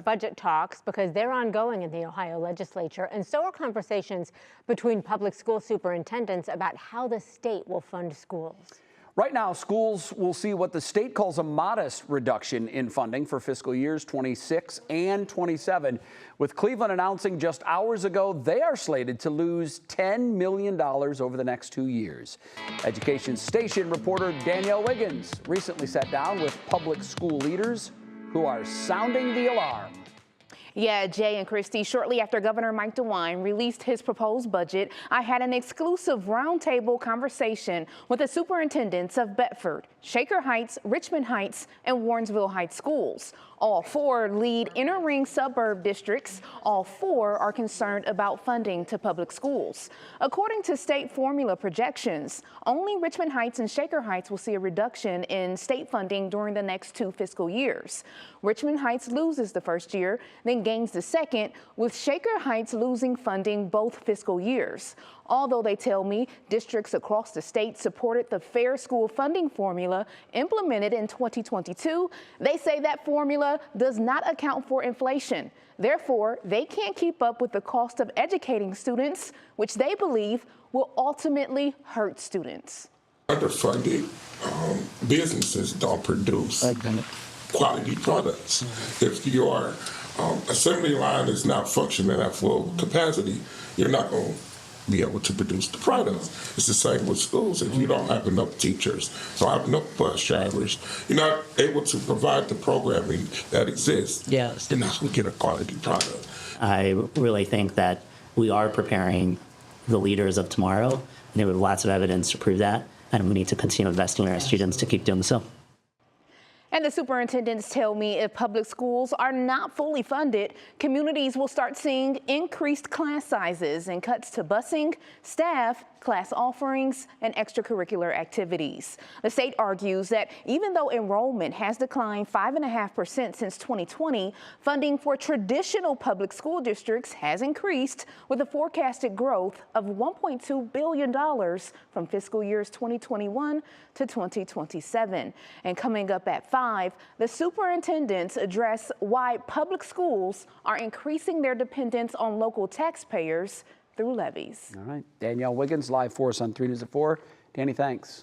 Budget talks, because they're ongoing in the Ohio legislature, and so are conversations between public school superintendents about how the state will fund schools. Right now, schools will see what the state calls a modest reduction in funding for fiscal years 26 and 27, with Cleveland announcing just hours ago they are slated to lose $10 million over the next 2 years. Education Station reporter Danielle Wiggins recently sat down with public school leaders who are sounding the alarm. Yeah, Jay and Christy, shortly after Governor Mike DeWine released his proposed budget, I had an exclusive roundtable conversation with the superintendents of Bedford, Shaker Heights, Richmond Heights, and Warrensville Heights Schools. All four lead inner ring suburb districts. All four are concerned about funding to public schools. According to state formula projections, only Richmond Heights and Shaker Heights will see a reduction in state funding during the next 2 fiscal years. Richmond Heights loses the first year, then gains the second, with Shaker Heights losing funding both fiscal years. Although they tell me districts across the state supported the fair school funding formula implemented in 2022, they say that formula does not account for inflation. Therefore, they can't keep up with the cost of educating students, which they believe will ultimately hurt students. Underfunded businesses don't produce quality products. If your assembly line is not functioning at full capacity, you're not going to be able to produce the products. It's the same with schools. If you don't have enough teachers, don't have enough bus drivers, you're not able to provide the programming that exists. Yes. You're not going to get a quality product. I really think that we are preparing the leaders of tomorrow, and there are lots of evidence to prove that, and we need to continue investing in our students to keep doing so. And the superintendents tell me if public schools are not fully funded, communities will start seeing increased class sizes and cuts to busing, staff, class offerings, and extracurricular activities. The state argues that even though enrollment has declined 5.5% since 2020, funding for traditional public school districts has increased, with a forecasted growth of $1.2 billion from fiscal years 2021 to 2027. And coming up at 5, the superintendents address why public schools are increasing their dependence on local taxpayers through levies. All right, Danielle Wiggins live for us on 3 News at 4. Danny, thanks.